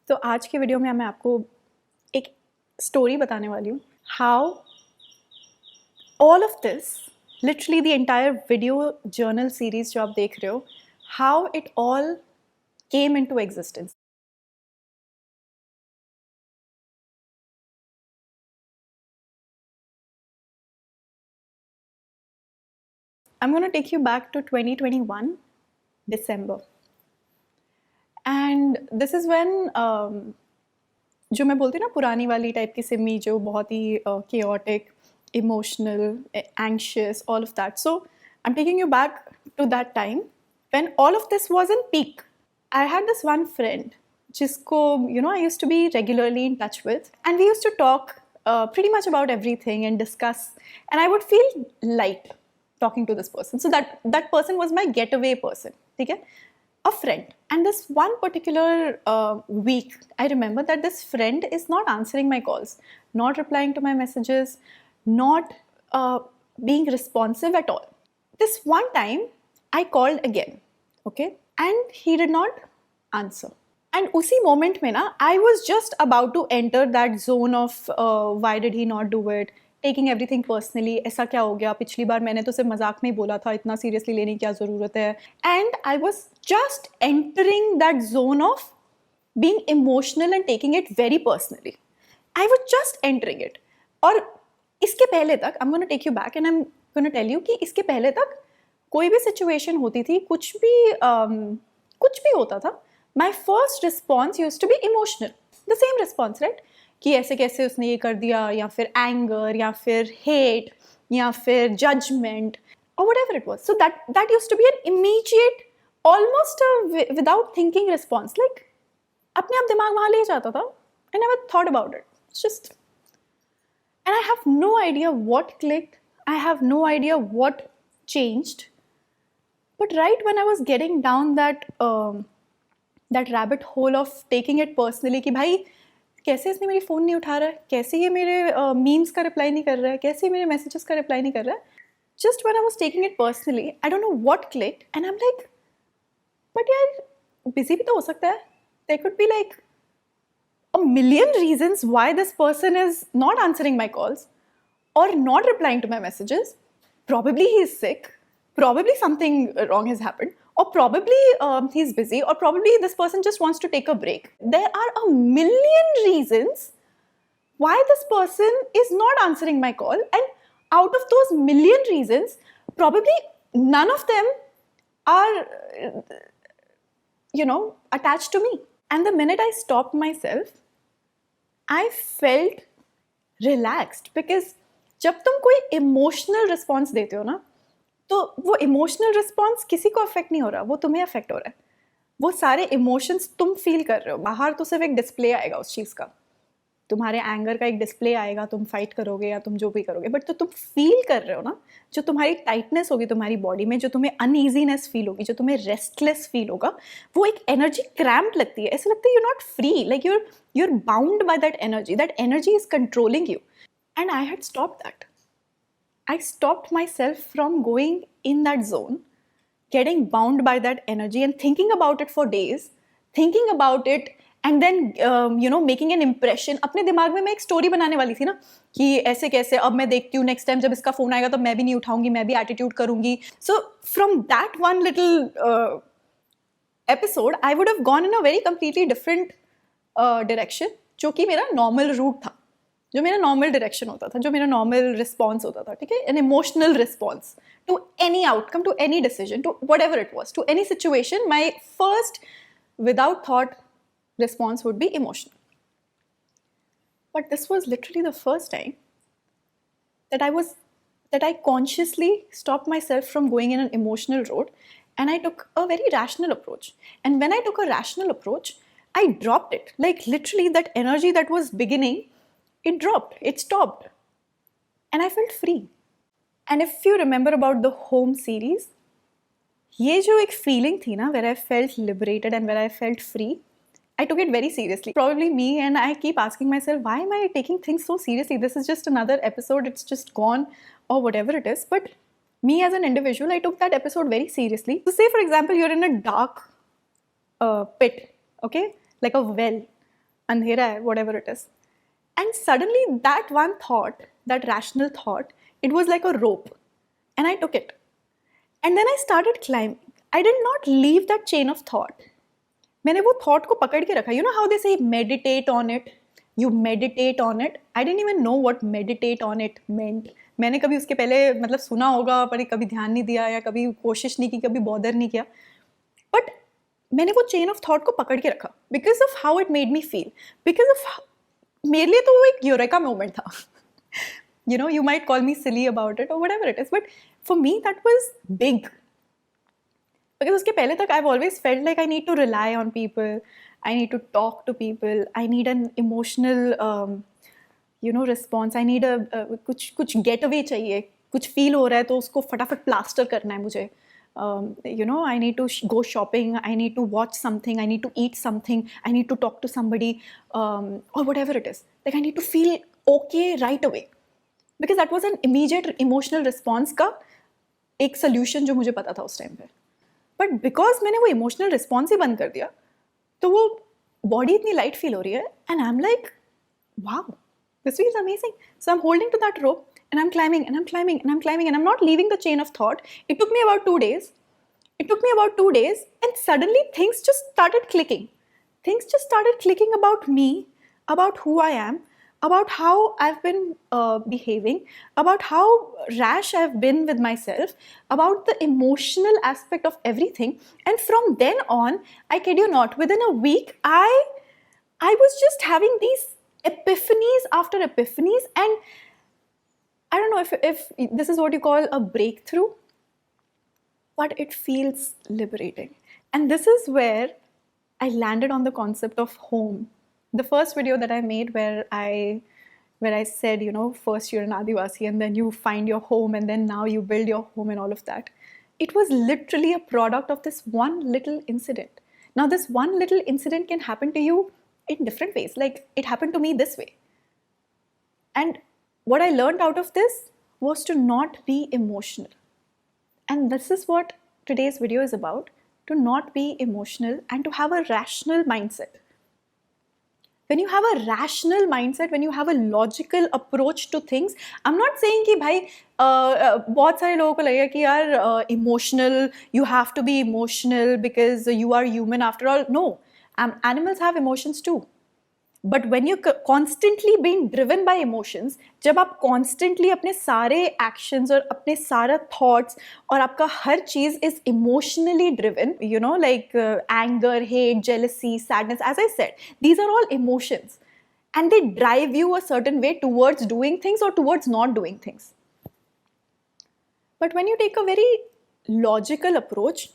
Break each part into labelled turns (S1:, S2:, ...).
S1: तो आज की वीडियो में मैं आपको एक स्टोरी बताने वाली हूँ, how all of this, literally the entire video journal series जो आप देख रहे हो, how it all came into existence. I'm going to take you back to 2021 December. And this is when जो मैं बोलती हूँ ना पुरानी वाली टाइप की सिमी जो बहुत ही chaotic, emotional, anxious, all of that. So I'm taking you back to that time when all of this was in peak. I had this one friend जिसको I used to be regularly in touch with, and we used to talk pretty much about everything and discuss, and I would feel light talking to this person. So that person was my getaway person. ठीक है? A friend. And this one particular week, I remember that this friend is not answering my calls, not replying to my messages, not being responsive at all. This one time, I called again, okay? And he did not answer. And usi moment mein na, I was just about to enter that zone of why did he not do it? Taking everything personally, ऐसा क्या हो गया, पिछली बार मैंने तो सिर्फ मजाक में ही बोला था, इतना सीरियसली लेने की क्या ज़रूरत है. And I was just entering that zone of being emotional and taking it very personally. I was just entering it. और इसके पहले तक, I am gonna take you back and I am gonna tell you कि इसके पहले तक कोई भी सिचुएशन होती थी, कुछ भी होता था, my first response use to be emotional. The same response, right? कि ऐसे कैसे उसने ये कर दिया, या फिर एंगर, या फिर हेट, या फिर जजमेंट, और whatever it was. So that used to be an immediate, almost without thinking response. Like अपने आप दिमाग वहाँ ले जाता था. I never thought about it. Just, and I have no idea what clicked. I have no idea what changed. But right when I was getting down that rabbit hole of taking it personally, कि भाई कैसे इसने मेरी phone नहीं उठा रहा है, कैसे ये मेरे मीम्स का रिप्लाई नहीं कर रहा है, कैसे मेरे मैसेजेस का रिप्लाई नहीं कर रहा है. Just when I was taking it personally, I don't know what clicked, and I am like, but यार बिजी भी तो हो सकता है. There could be like a million reasons why this person is not answering my calls or not replying to my messages. Probably he is sick, probably something wrong has happened, or probably he's busy, or probably this person just wants to take a break. There are a million reasons why this person is not answering my call, and out of those million reasons, probably none of them are attached to me. And the minute I stopped myself, I felt relaxed, because जब तुम कोई emotional response देते हो ना, तो वो emotional response किसी को अफेक्ट नहीं हो रहा, वो तुम्हें अफेक्ट हो रहा है. वो सारे इमोशंस तुम फील कर रहे हो. बाहर तो सिर्फ एक डिस्प्ले आएगा उस चीज़ का, तुम्हारे एंगर का एक डिस्प्ले आएगा, तुम फाइट करोगे या तुम जो भी करोगे, बट तो तुम फील कर रहे हो ना, जो तुम्हारी टाइटनेस होगी तुम्हारी बॉडी में, जो तुम्हें अनईजीनेस फील होगी, जो तुम्हें रेस्टलेस फील होगा, वो एक एनर्जी क्रैम्प्ड लगती है. ऐसा लगता है you're not free, like you're bound by that energy is controlling you. And I had stopped that. I stopped myself from going in that zone, getting bound by that energy and thinking about it for days, thinking about it and then making an impression. अपने दिमाग में मैं एक story बनाने वाली थी ना, कि ऐसे कैसे अब मैं देखती हूँ नेक्स्ट टाइम जब इसका फोन आएगा तो मैं भी नहीं उठाऊंगी, मैं भी एटीट्यूड करूंगी. So from that one little episode I would have gone in a very completely different direction, जो कि मेरा नॉर्मल रूट था, जो मेरा नॉर्मल डायरेक्शन होता था, जो मेरा नॉर्मल रिस्पॉन्स होता था. ठीक है? An emotional response to any outcome, to any decision, to whatever it was, to any situation. My first without thought response would be emotional. But this was literally the first time that I consciously stopped myself from going in an emotional road, and I took a very rational approach. And when I took a rational approach, I dropped it. Like literally that energy that was beginning, it dropped, it stopped, and I felt free. And if you remember about the Home series, ये जो एक feeling थी ना, where I felt liberated and where I felt free, I took it very seriously. Probably me, and I keep asking myself, why am I taking things so seriously? This is just another episode, it's just gone, or whatever it is. But me as an individual, I took that episode very seriously. So say for example, you're in a dark pit, okay? Like a well, अंधेरा है, whatever it is. And suddenly that one thought, that rational thought, it was like a rope. And I took it. And then I started climbing. I did not leave that chain of thought. मैंने वो thought को पकड़ के रखा. You know how they say meditate on it? You meditate on it. I didn't even know what meditate on it meant. मैंने कभी उसके पहले मतलब सुना होगा पर कभी ध्यान नहीं दिया या कभी कोशिश नहीं की, कभी बॉदर नहीं किया. बट मैंने वो चेन ऑफ थॉट को पकड़ के रखा because of how it made me feel. Because of मेरे लिए तो वो एक यूरेका मोमेंट था. You know, you might call me silly about it or whatever it is, but for me that was big. Because उसके पहले तक I've always felt like I need to rely on people, I need to talk to people, I need an emotional response, I need कुछ getaway चाहिए, कुछ feel हो रहा है तो उसको फटाफट plaster करना है मुझे. I need to go shopping, I need to watch something, I need to eat something, I need to talk to somebody, or whatever it is. Like I need to feel okay right away. Because that was an immediate emotional response का एक solution जो मुझे पता था उस time पे. But because मैंने वो emotional response ही बंद कर दिया, तो वो body इतनी light feel हो रही है, and I'm like, wow, this feels amazing. So I'm holding to that rope, and I'm climbing, and I'm climbing, and I'm climbing, and I'm not leaving the chain of thought. It took me about 2 days. And suddenly things just started clicking. Things just started clicking about me, about who I am, about how I've been behaving, about how rash I've been with myself, about the emotional aspect of everything. And from then on, I kid you not, within a week, I was just having these epiphanies after epiphanies. And I don't know if this is what you call a breakthrough, but it feels liberating. And this is where I landed on the concept of home. The first video that I made where I said, first you're an Adivasi and then you find your home and then now you build your home and all of that. It was literally a product of this one little incident. Now this one little incident can happen to you in different ways. Like it happened to me this way. And what I learned out of this was to not be emotional. And this is what today's video is about, to not be emotional and to have a rational mindset. When you have a rational mindset, when you have a logical approach to things, I'm not saying कि भाई बहुत सारे लोगों को लगेगा कि यार emotional, you have to be emotional because you are human after all. No, animals have emotions too. But when you're constantly being driven by emotions, जब आप constantly अपने सारे actions और अपने सारे thoughts और आपका हर चीज़ is emotionally driven, like anger, hate, jealousy, sadness, as I said, these are all emotions. And they drive you a certain way towards doing things or towards not doing things. But when you take a very logical approach,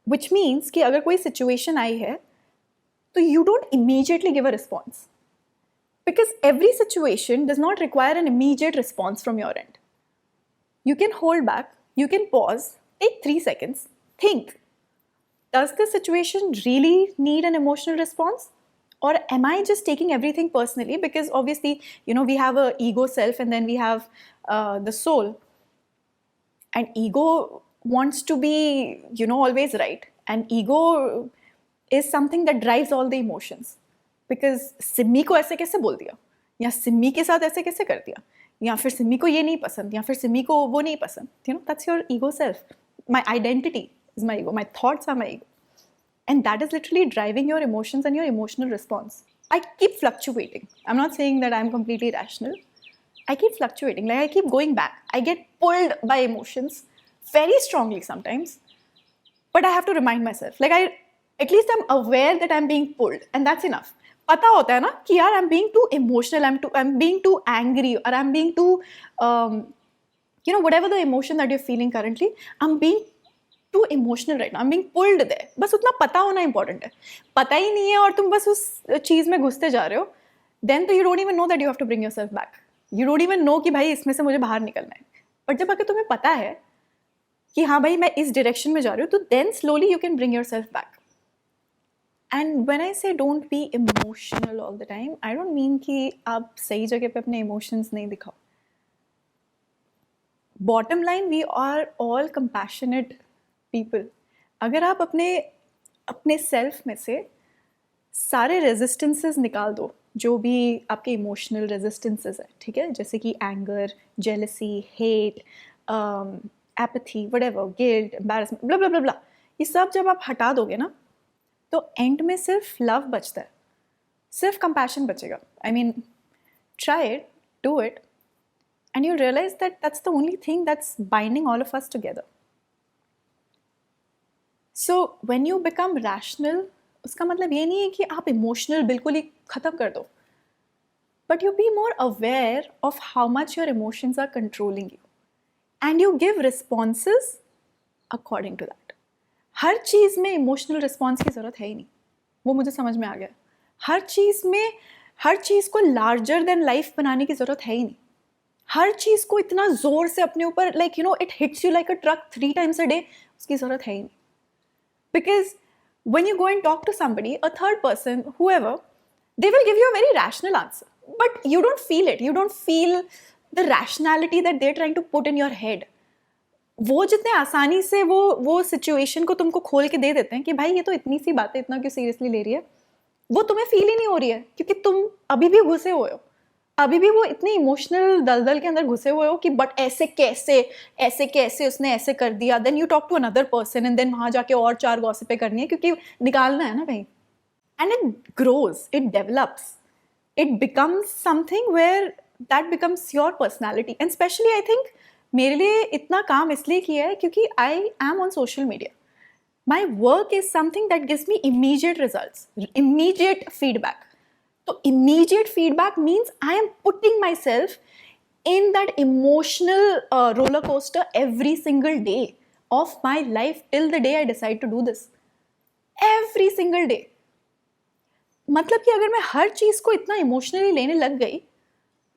S1: which means कि अगर कोई situation आई है, so you don't immediately give a response. Because every situation does not require an immediate response from your end. You can hold back, you can pause, take 3 seconds, think. Does the situation really need an emotional response? Or am I just taking everything personally? Because obviously, we have an ego self and then we have the soul. And ego wants to be, always right. And ego is something that drives all the emotions. Because Simmi को ऐसे कैसे बोल दिया, या सिम्मी के साथ ऐसे कैसे कर दिया, या फिर सिम्मी को ये नहीं पसंद, या फिर सिम्मी को वो नहीं पसंद. That's your ego self. My identity is my ego. My thoughts are my ego. And that is literally driving your emotions and your emotional response. I keep fluctuating. I'm not saying that I'm completely rational. I keep fluctuating. Like I keep going back. I get pulled by emotions very strongly sometimes. But I have to remind myself. At least I'm aware that I'm being pulled, and that's enough. पता होता है ना कि यार I'm being too emotional, I'm being too angry, or I'm being too, whatever the emotion that you're feeling currently, I'm being too emotional right now. I'm being pulled there. बस उतना पता होना important है. पता ही नहीं है और तुम बस उस चीज़ में घुसते जा रहे हो, then you don't even know that you have to bring yourself back. You don't even know कि भाई इसमें से मुझे बाहर निकलना है. But जब अगर तुम्हें पता है कि हाँ भाई मैं इस direction में जा रही हूँ, तो then slowly you can bring yourself back. And when I say don't be emotional all the time, I don't mean कि आप सही जगह पे अपने emotions नहीं दिखाओ. Bottom line, we are all compassionate people. अगर आप अपने self में से सारे रेजिस्टेंसेस निकाल दो, जो भी आपके इमोशनल रेजिस्टेंसेस है, ठीक है, जैसे कि anger, jealousy, hate, apathy, whatever, guilt, embarrassment, blah blah blah blah, ये सब जब आप हटा दोगे ना, तो एंड में सिर्फ लव बचता है, सिर्फ कंपैशन बचेगा. I mean, try it, do it, and you'll realize that that's the only thing that's binding all of us together. So when you become rational, उसका मतलब ये नहीं है कि आप emotional बिल्कुल ही ख़त्म कर दो, but you be more aware of how much your emotions are controlling you, and you give responses according to that. हर चीज़ में emotional response की ज़रूरत है ही नहीं, वो मुझे समझ में आ गया. हर चीज़ को larger than life बनाने की ज़रूरत है ही नहीं. हर चीज़ को इतना ज़ोर से अपने ऊपर like you know it hits you like a truck 3 times a day, उसकी ज़रूरत है ही नहीं. Because when you go and talk to somebody, a third person, whoever, they will give you a very rational answer, but you don't feel it. You don't feel the rationality that they're trying to put in your head. वो जितने आसानी से वो situation को तुमको खोल के दे देते हैं कि भाई ये तो इतनी सी बात है, इतना क्यों सीरियसली ले रही है, वो तुम्हें फील ही नहीं हो रही है, क्योंकि तुम अभी भी घुसे हुए हो, अभी भी वो इतनी इमोशनल दलदल के अंदर घुसे हुए हो कि बट ऐसे कैसे उसने ऐसे कर दिया. Then you talk to another person and then वहाँ जाके और 4 गॉसिपें करनी है, क्योंकि निकालना है ना कहीं. And it grows, it develops, it becomes something where that becomes your personality. And specially I think मेरे लिए इतना काम इसलिए किया है क्योंकि I am on social media. My work is something that gives me immediate results, immediate feedback. So immediate feedback means I am putting myself in that emotional roller coaster every single day of my life till the day I decide to do this. Every single day. मतलब कि अगर मैं हर चीज़ को इतना emotionally लेने लग गई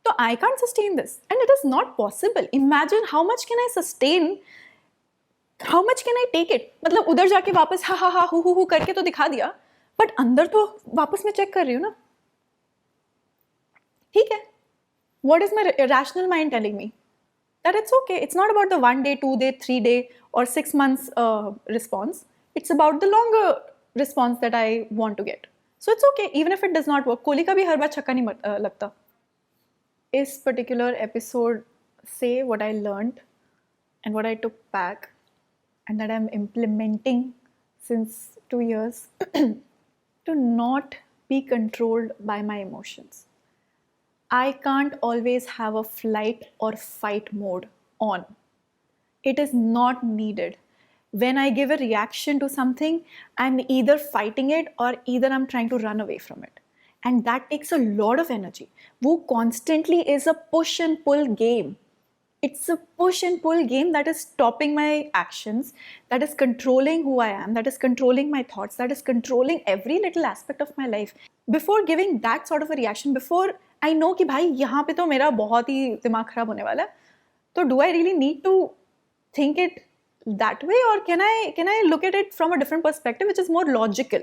S1: तो I can't sustain this, and it is not possible. Imagine how much can I sustain, how much can I take it. मतलब उधर जाके वापस हा हा हा हु करके तो दिखा दिया, बट अंदर तो वापस मैं चेक कर रही हूँ ना. ठीक है, what is my rational mind telling me? That it's okay. It's not about the 1 day, 2 day, 3 day or 6 months response. It's about the longer response that I want to get. So it's okay, even if it does not work. Kohli का भी हर बार छक्का नहीं लगता. इस particular episode से what I learned and what I took back and that I'm implementing since 2 years to not be controlled by my emotions. I can't always have a flight or fight mode on. It is not needed. When I give a reaction to something, I'm either fighting it or either I'm trying to run away from it. And that takes a lot of energy. वो constantly is a push and pull game. It's a push and pull game that is stopping my actions, that is controlling who I am, that is controlling my thoughts, that is controlling every little aspect of my life. Before giving that sort of a reaction, before I know कि भाई यहाँ पे तो मेरा बहुत ही दिमाग खराब होने वाला है, तो do I really need to think it that way, or can I look at it from a different perspective which is more logical,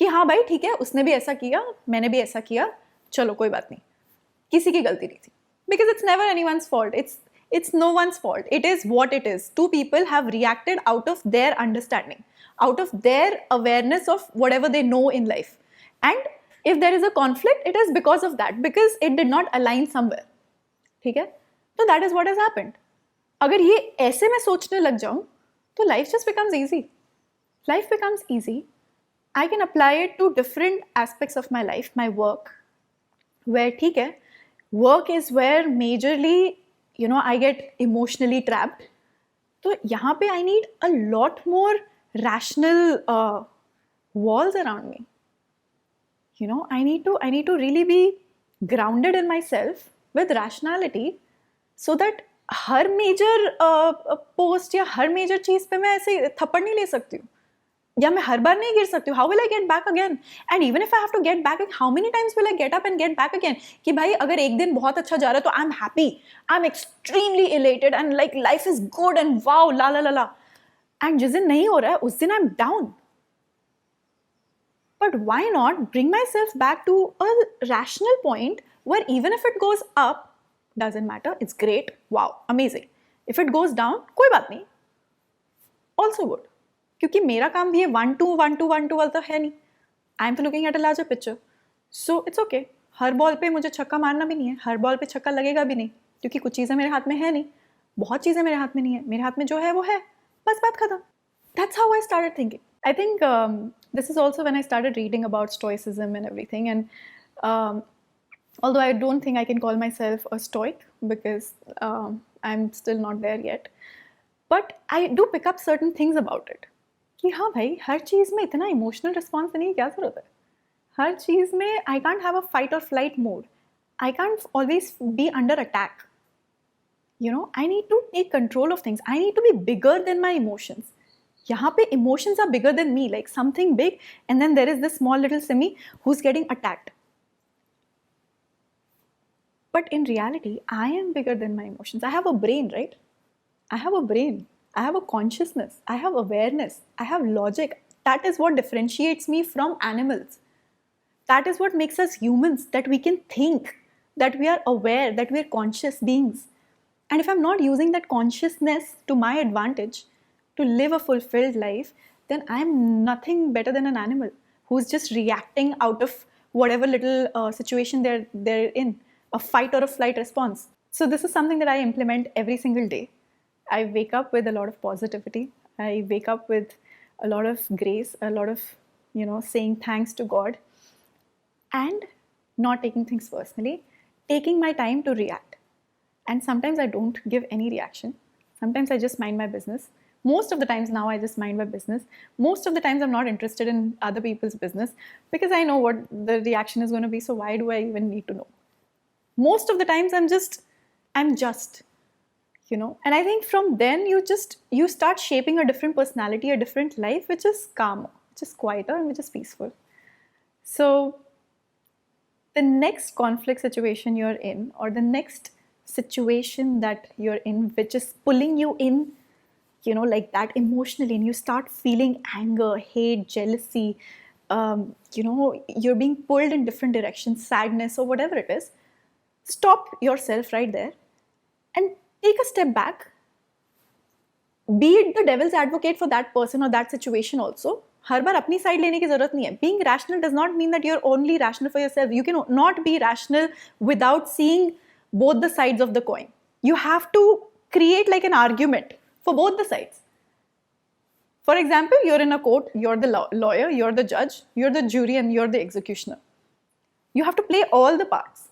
S1: कि हाँ भाई ठीक है, उसने भी ऐसा किया, मैंने भी ऐसा किया, चलो कोई बात नहीं, किसी की गलती नहीं थी. Because it's never anyone's fault. It's no one's fault. It is what it is. 2 people have reacted out of their understanding, out of their awareness of whatever they know in life. And if there is a conflict, it is because of that, because it did not align somewhere. ठीक है? तो that is what has happened. अगर ये ऐसे मैं सोचने लग जाऊँ, तो life just becomes easy. Life becomes easy. I can apply it to different aspects of my life, my work, where ठीक है, work is where majorly, you know, I get emotionally trapped. तो यहाँ पे I need a lot more rational walls around me. You know, I need to really be grounded in myself with rationality, so that हर major post या हर major चीज़ पे मैं ऐसे थप्पड़ नहीं ले सकती हूँ, या मैं हर बार नहीं गिर सकती हूँ. How will I get back again? And even if I have to get back, how many times will I get up and get back again? कि भाई अगर एक दिन बहुत अच्छा जा रहा है तो I am happy, I am extremely elated and like life is good and wow la la la la. And जिस दिन नहीं हो रहा है उस दिन I am down. But why not bring myself back to a rational point where even if it goes up, doesn't matter, it's great, wow, amazing. If it goes down, कोई बात नहीं, also good. क्योंकि मेरा काम भी ये 1 2 1 2 1 2 वाला तो है नहीं. आई एम तो looking at a larger picture. So it's okay. Her ball पे मुझे छक्का मारना भी नहीं है, हर बॉल पे छक्का लगेगा भी नहीं, क्योंकि कुछ चीज़ें मेरे हाथ में है नहीं, बहुत चीज़ें मेरे हाथ में नहीं है, मेरे हाथ में जो है वो है, बस बात खत्म. That's how I started thinking. I think this is also when I started reading about stoicism and everything. And although I don't think I can call myself a stoic because I'm still not there yet, but I do pick up certain things about it. कि हाँ भाई, हर चीज़ में इतना emotional response देने की क्या ज़रूरत है. हर चीज़ में I can't have a fight और flight mode. I can't always be under attack. You know, I need to take control of things. I need to be bigger than my emotions. यहाँ पे emotions are bigger than me, like something big, and then there is this small little Simi who's getting attacked. But in reality, I am bigger than my emotions. I have a brain, right? I have a brain. I have a consciousness. I have awareness. I have logic. That is what differentiates me from animals. That is what makes us humans, that we can think, that we are aware, that we are conscious beings. And if I'm not using that consciousness to my advantage to live a fulfilled life, then I'm nothing better than an animal who's just reacting out of whatever little situation they're in, a fight or a flight response. So this is something that I implement every single day. I wake up with a lot of positivity. I wake up with a lot of grace, a lot of, saying thanks to God, and not taking things personally, taking my time to react. And sometimes I don't give any reaction. Sometimes I just mind my business. Most of the times now I just mind my business. Most of the times I'm not interested in other people's business because I know what the reaction is going to be, so why do I even need to know? Most of the times I'm just, and I think from then you start shaping a different personality, a different life, which is calmer, which is quieter, and which is peaceful. So the next conflict situation you're in, or the next situation that you're in, which is pulling you in, like that emotionally, and you start feeling anger, hate, jealousy, you're being pulled in different directions, sadness, or whatever it is, stop yourself right there and take a step back. Be it the devil's advocate for that person or that situation also. हर बार अपनी side लेने की जरूरत नहीं है. Being rational does not mean that you're only rational for yourself. You can not be rational without seeing both the sides of the coin. You have to create like an argument for both the sides. For example, you're in a court, you're the lawyer, you're the judge, you're the jury, and you're the executioner. You have to play all the parts.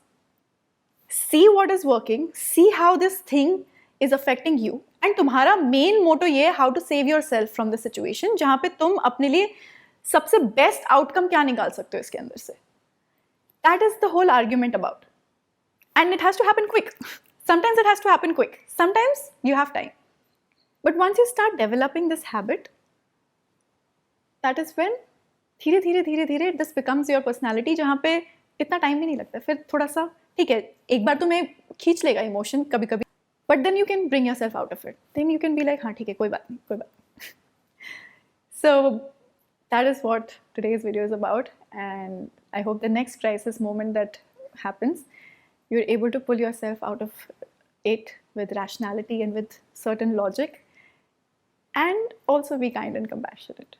S1: See what is working, see how this thing is affecting you, and तुम्हारा main motto ये है how to save yourself from the situation, जहाँ पे तुम अपने लिए सबसे best outcome क्या निकाल सकते हो इसके अंदर से. That is the whole argument about. And it has to happen quick. Sometimes it has to happen quick. Sometimes you have time. But once you start developing this habit, that is when धीरे धीरे धीरे धीरे this becomes your personality, जहाँ पे इतना time भी नहीं लगता. फिर थोड़ा सा ठीक है, एक बार तुम्हें खींच लेगा इमोशन कभी कभी, but then you can bring yourself out of it. Then you can be like, हाँ ठीक है, कोई बात नहीं, कोई बात नहीं. So that is what today's video is about, and I hope the next crisis moment that happens, you're able to pull yourself out of it with rationality and with certain logic, and also be kind and compassionate.